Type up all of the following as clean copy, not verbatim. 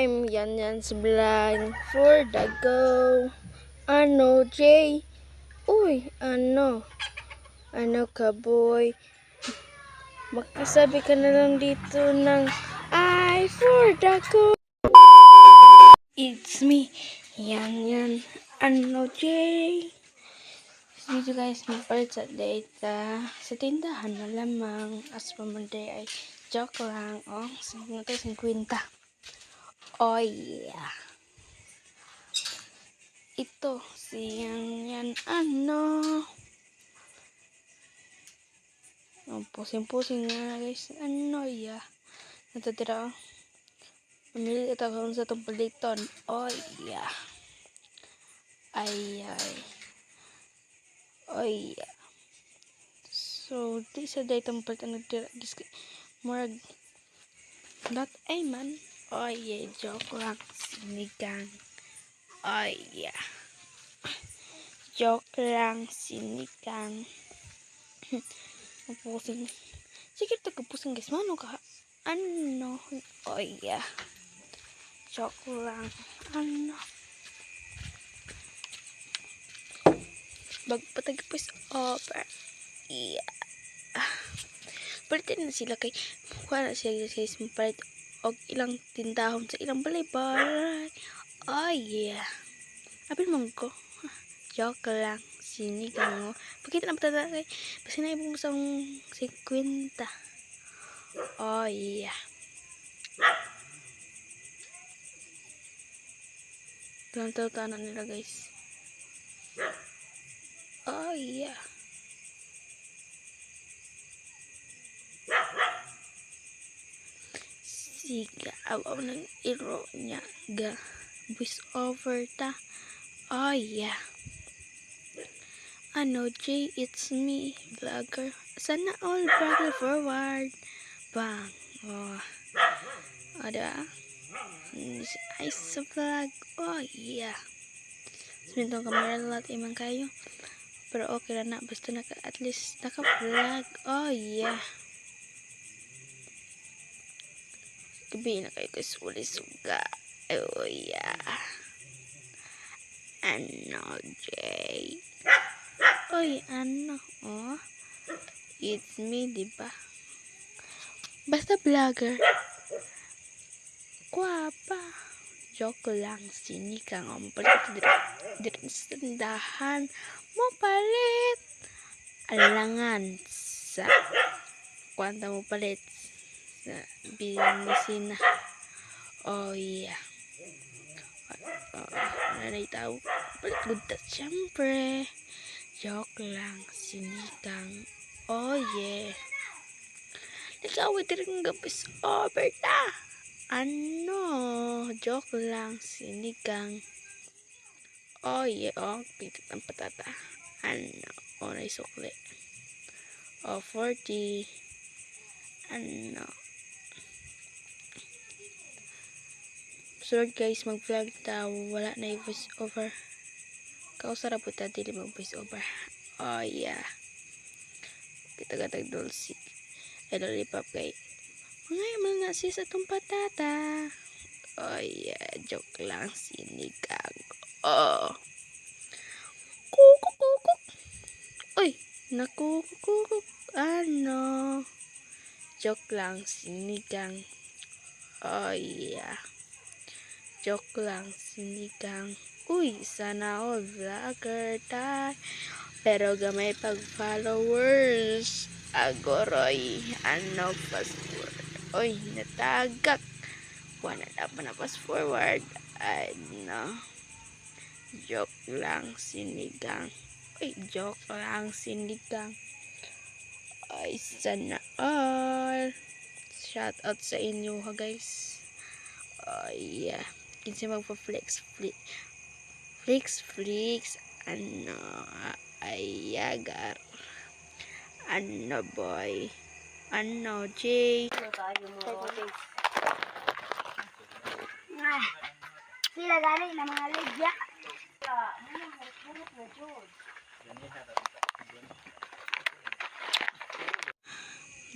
time, Yanyan's vlog for the go. Ano, Jay? Uy, ano ka, boy? Magkasabi ka na lang dito ng I for the go. It's me, Yanyan. Ano, Jay? Dito guys, magpalit sa data sa tindahan na lamang. As pamanday ay joke lang. Oh, 50. Oh yeah. Ito, siyang yan, pusing-pusing nga guys, ya. Natatira, pamili ito kung sa itong paliton, ya. Ay. So, di sa daytong paliton nagtira, morag, not ay man, joke lang, sinigang, ya. Joke lang, sinigang. Pusing. Sige, pusing guys. Mano ka? Ano? Ya. Joke lang. Ano? Bagpatagpis over. Yeah. Palitin na sila kay kuha na sila guys. Mapalit og ilang tindahon sa ilang balay-balay. Yeah. Apil mong ko. Joke lang. Sinigang mo. Pagkita na patada kay pasinaibong mo sa 50. Yeah. Tahan nila guys. Yeah. Siga, awaw ng iro niya ga. Voice over ta. Yeah. Ano, Jay, it's me, vlogger. Sana all vlogger forward. Bang. Ada. Ay, sa vlog. Yeah. Sunod kamera lahat imang kayo. Pero okay na basta at least naka-vlog. Yeah. Gabi na kayo guys, uli suga. Yeah. Ano, Jay? Ano? It's me, diba? Basta vlogger. Guwapa. Joke lang, sinigang. Mapalit dito sa tindahan. Mapalit. Alangan sa kwanta mo palit sa binisina. Yeah. Nanay tao. Palit gudta, syempre. Joke lang, sinigang. Yeah. Ikaw, ito rin gabis over ta. Ano? Joke lang, sinigang. Yeah. Pitit ang patata. Ano? Naisukli. 40. Ano? So guys, mag-vlog ta. Wala na yung voice over. Kausara po ta, dili mag-voice over. Yeah. Kita-gatag dulce. Lollipop kay mga sis atong patata. Yeah. Joke lang, sinigang. Kukuk. Nakukuk. Ano? Joke lang, sinigang. Yeah. Joke lang, sinigang. Sana all vlogger tayo. Pero gamay pag followers. Agoroy. Ano, fast forward. Natagak. Wala na fast forward. Ano. Joke lang, sinigang. Joke lang, sinigang. Sana all. Shout out sa inyo ha guys. Yeah. Kinsa magpa-flex. Ano. Ayagar. Ano, boy? Ano, Jay? Sila gani na mga ligya.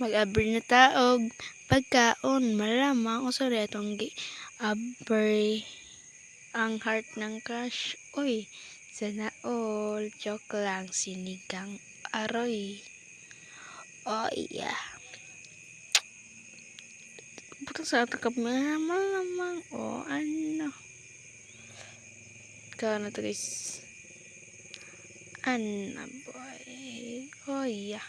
Mag-abri na taog pagkaon malamang o sorry atong Abre ang heart ng crush. Uy, sana all. Joke lang, sinigang aroy. Oh, iya. Buto sa ato ka malamang. O, ano. Ikaw na to, guys. Ano, boy. Oh, iya.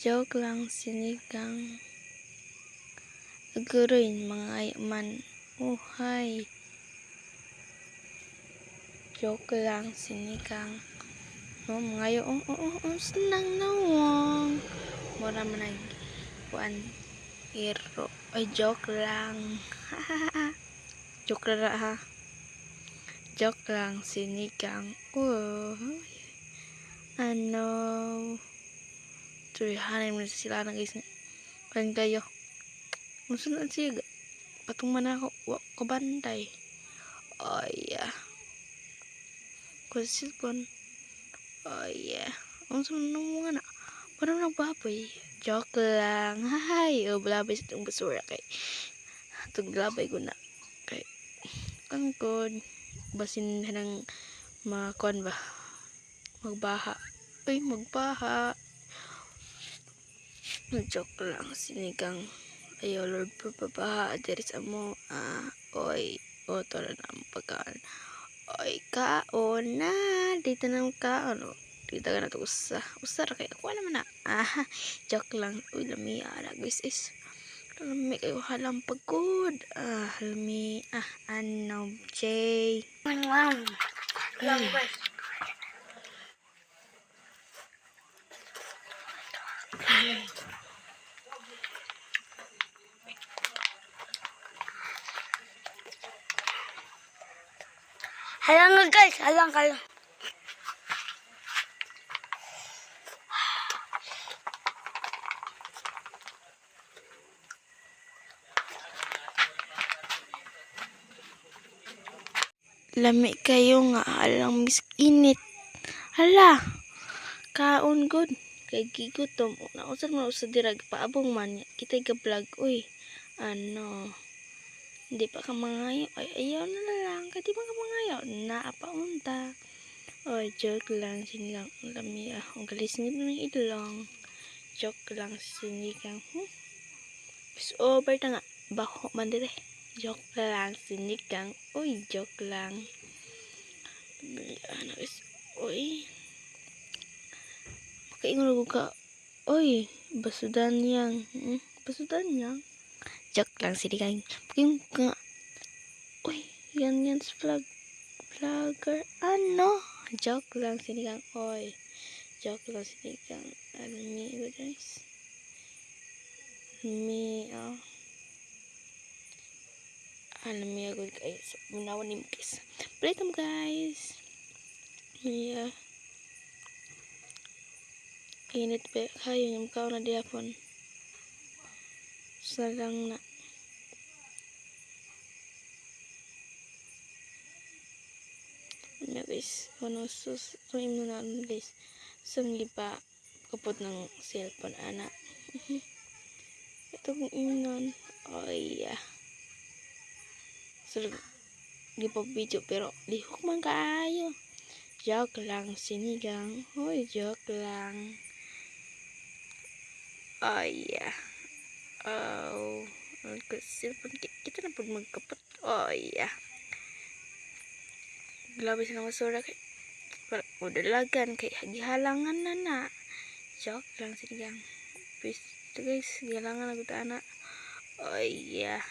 Joke lang, sinigang aguroy, mga ayaman. Oh, hi. Joke lang, sinigang. Oh, mga ayo. Senang nawang. Mura man kuan iro. Ay, joke lang. Joke lang ha. Joke lang, sinigang. Oh, ano. Turihanin mo sila na guys. Kan kayo. Musunod siya. Patong man ako. Wak ko bantay. Oh, yeah. Kusipon. Oh, yeah. Ang sunod mo nga na. Parang nagbaboy. Joke lang. Hay. O, balabay sa itong basura kay. Itong labay ko na. Kay. Kangkod. Basin na ng mga kuan ba. Magbaha. Ay, magbaha. Joke lang. Sinigang. Ayaw, Lord, papabaha. There is amo. Oy. O, tala na ang pagkaan. Oy, kaon na. Dito na ang kaon. O. Dito ka na ito usar kayo. Kuha naman na. Joke lang. Uy, lami. Guys, is. Lami kayo halang pagod. Lami. Ano, Jay. Wow. Lang guys. Halang nga guys, halang kayo. Lami kayo nga. Halang miss-init. Hala. Kaon good. Kay gigutom. Nausan mo sa dirag. Paabong man. Kita'y ka-vlog. Uy. Ano. Hindi pa ka mangayo. Ay, ayaw na lang. Kaya di ba ka mangayo? Naapaunta. Oy, joke lang. Sinigang. Lami Ang galisingit ng ilong. Joke lang. Sinigang. Bis over na nga. Bako man dire. Joke lang. Sinigang. Uy, joke lang. Ano is. Uy. Makaingon ako ka. Uy, basudan yang. Basudan yang. Joke lang, sinigang. Makaingon ka. Uy, yan sa vlogger. Ano? Joke lang, sinigang. Uy, joke lang, sinigang. Almi, guys. Almi, guys. Munawan ni guys. Balik mo, guys. Yeah. Init pa kayo yung kaon na diapon. Salang na. Guys, ano sus, tuwing mo na guys. Sanggi pa kapot ng cellphone anak. Ito kong inon. Oh yeah. So, di pa video pero lihok man kaayo. Joke lang, sinigang. Hoy, joke lang. Oh yeah. Oh, cellphone kita na po magkapot. Oh yeah. Grabe sa masura kay udalagan kay gihalangan na. Joke lang sinigang. Peace guys, gihalangan na gud ana. Oh yeah.